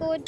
food.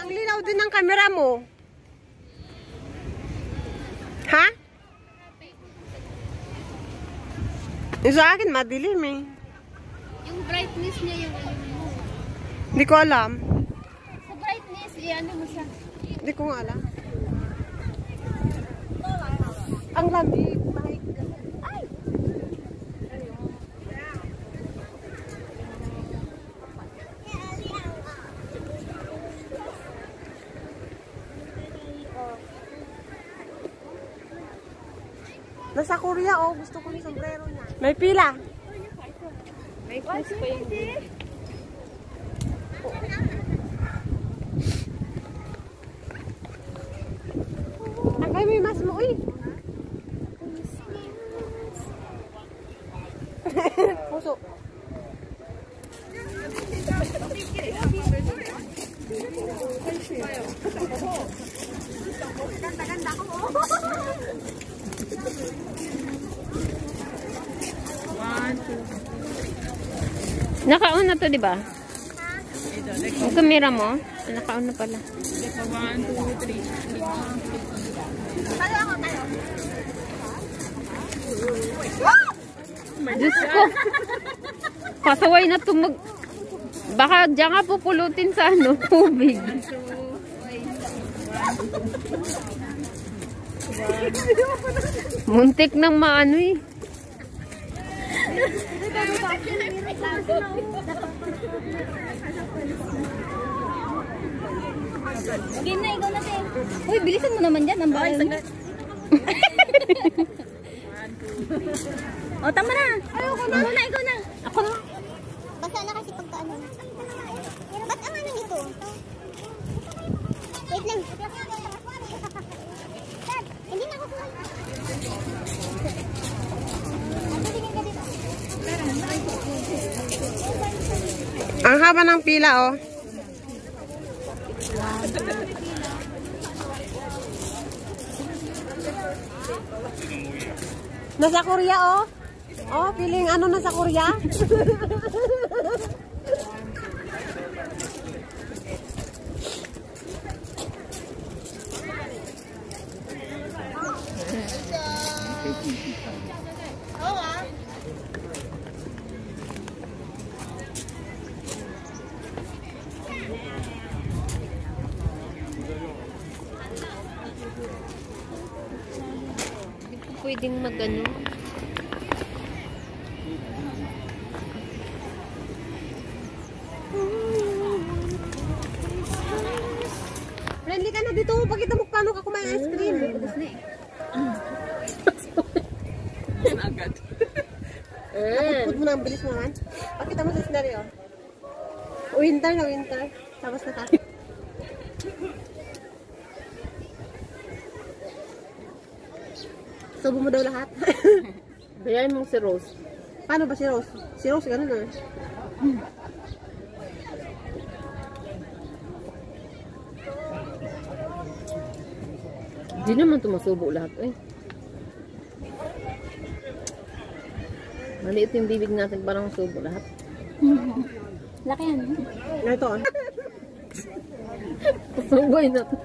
Ang linaw din ng camera mo. Ha? Yung sa akin, madilim eh. Yung brightness niya yung ano mo. Hindi ko alam. Sa brightness, ano mo siya? Hindi ko nga alam. Ang lamig. Ay! Nasa Korea, oh. Gusto ko yung sombrero niya. May pila. May push pa yung Ay, may mas mo, uy. Puso. Ganda-ganda ko, oh. Naka-on na to, di ba? Yung camera mo, naka-on na pala. 1, 2, 3. Tayo ako, tayo. Diyos ko. Pasaway na tumag... Baka diyan nga pupulutin sa ano, tubig. Muntik nang maano eh. Game na, ikaw na tayo. Uy, bilisan mo naman dyan. Ang bahay mo. O, tama na. Ayoko na. Ikaw na. Ako na. Basta na kasi pagkaano. Ba't ang ano nito? Wait lang. Dad, hindi na ako kuha. Ang haba ng pila, oh. Nasa Korea, oh. Oh, feeling ano nasa Korea? Pwedeng magano. Friendly ka na dito. Pakita mo paano ka kumain ice cream. Tapos na eh. Yan agad. Put mo na ang bilis mo naman. Pakita mo sa scenario. Winter na winter. Tapos na tayo. Subo mo daw lahat. Bayain mo si Rose. Paano ba si Rose? Si Rose ganun na. Di naman tumasubo lahat eh. Maliit yung bibig natin, parang subo lahat. Laki yan. Ito. Suboy na to.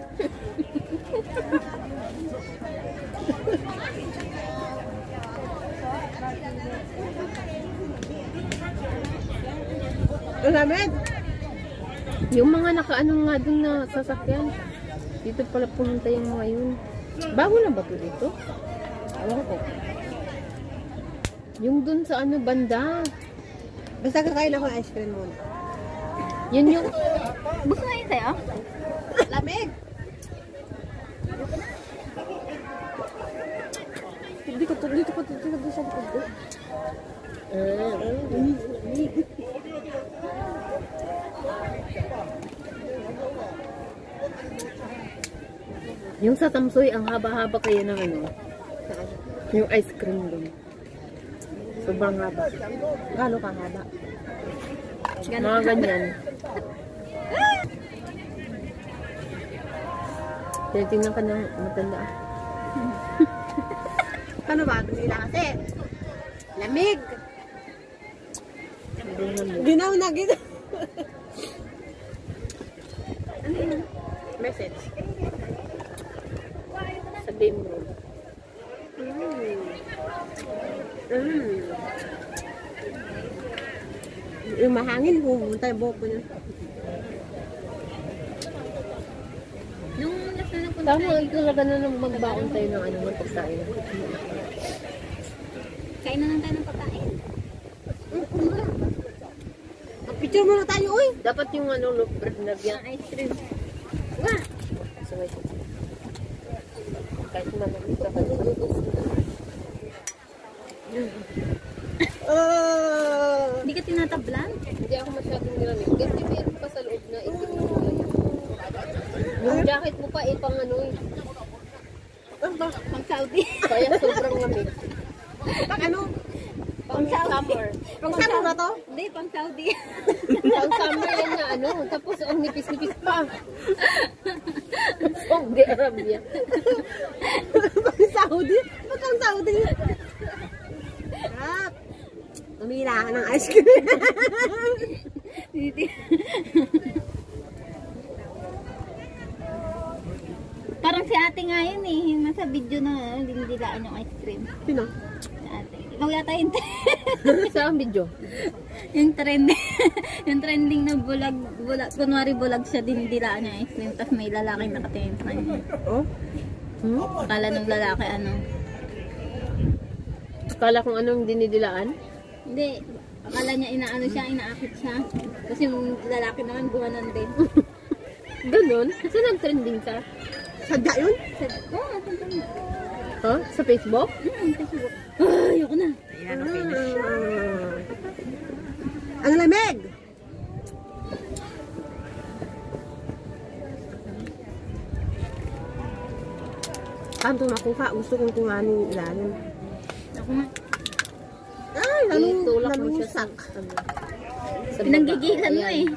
Ang lamig. Yung mga nakaano nga dun na sasakyan. Dito pala pumunta yung mga yun. Bago na ba ito dito? Alam ko. Yung dun sa ano banda. Basta kakain ako ng ice cream muna. Yun yung... Gusto na yun sa'yo? Lamig! Dito ko sa likod ko. Yung sa Tamsoy, ang haba-haba kaya ng ano. Yung ice cream dun. Sobrang haba. Gano ka haba? Mga ganyan. Tinitingnan ka ng matanda. Paano ba? Nila kasi. Lamig! Ginaw na, ginaw. Ano yun? Message. Sabihin mo. Yung mahangin, pumunta yung buhok ko niya. Nung last na nagpunta Tama, talaga na nang magbaon tayo ng ano, ng pagkain. kain na lang tayo ng pagkain. Picture muna tayo, uy! Dapat yung ano, lagyan. Ice cream. Wah! Sabay. Kahit malamig ka pa. Hindi ka tinatablan? Hindi ako masyadong nilamig. Kasi meron pa sa loob na itim mo na yun. Yung jacket mo pa pang ano eh. Pang Saudi. Kaya sobrang lamig. Pag ano? Pang summer. Pag summer ba to? Hindi, pang Saudi. Pang summer yan na ano. Tapos ang nipis-nipis pa. Saudi Arabia. Pag Saudi? Pag ang Saudi? Sarap! Umila ka ng ice cream. Parang si ate nga yun eh. Yung nasa video na dindilaan yung ice cream. Sino? Si ate. Ikaw yata yun. Saan video? Yung trending. Yung trending na bulag. Kunwari bulag siya dindilaan yung ice cream. Tapos may lalaki nakatingin sa kanya. Oh? Akala ng lalaki ano. Akala kung anong dinidilaan? Hindi. Akala niya inaano siya, inaakit siya. Kasi yung lalaki naman gumanon din. Ganon? Saan nag-trending ka? Sadya yun? Oo, natin mo. Ha? Sa Facebook? Facebook. Ayoko na. Ang lamig! Kanto makuha. Gusto kong kumanin ilalim. Ako nga. Ay, Itulak mo siya sa... nalusak. ano, sa Pinanggigilan mo Ayan. eh.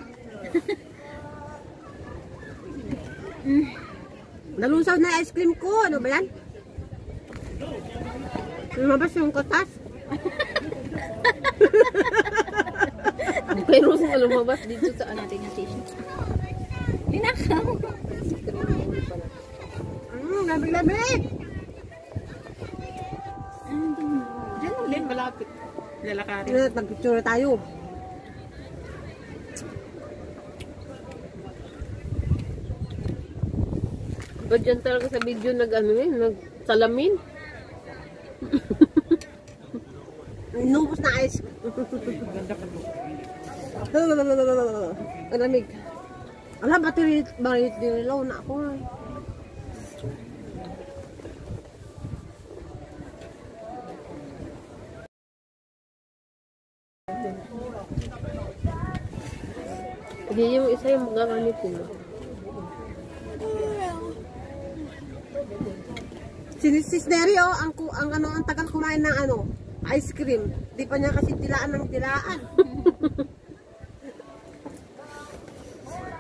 Nalusaw na ice cream ko. Ano ba yan? Lumabas yung katas. Pero kung lumabas dito sa ano. Natin yung tissue. Linakaw. Lamig-lamig! Diyan Din, malapit. Lalakarin. Mag-picture na tayo. Ba't dyan talaga sa video nag-ano eh, nag-salamin? Inubos na ice. Ganda ka mo. Ang lamig. Ala, battery low na ako. Hindi yung isa yung magagamitin mo. Sis Neri, oh, ang tagal kumain ng ano, ice cream. Di pa niya kasi tilaan ng tilaan.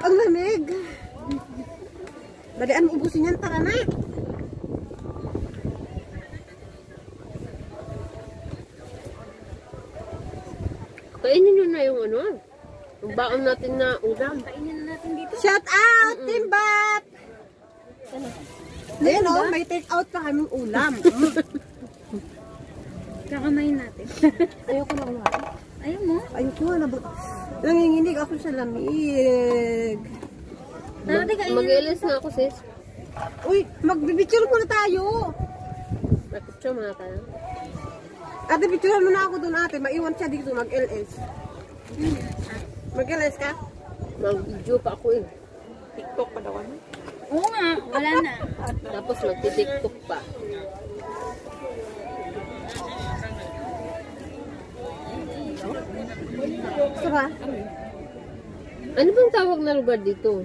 Ang lamig. Dalian mo ubusin yan, tara na. Kainin nyo na yung ano, yung baon natin na ulam. Kainin na natin dito. Shout out, Team Bat! Ayan o, may take out pa kaming ulam. Kakamayin natin. Ayoko na kumain. Ayaw mo? Ayoko na. Nanginginig ako sa lamig. Mag-ilis na ako, sis. Uy, magbibicture muna tayo. Mag-picture muna tayo. Ate, picturean mo na ako doon ate. Maiwan siya dito, mag-LS. Mag-LS ka? Mag-video pa ako eh. TikTok pa daw ano? Oo nga, wala na. Tapos magti-tiktok pa. Gusto ba? Ano bang tawag na lugar dito?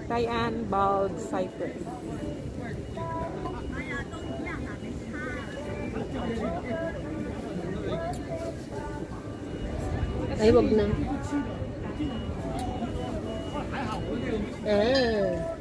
Cayenne Bald Cypress. Ay, wag na. Ah.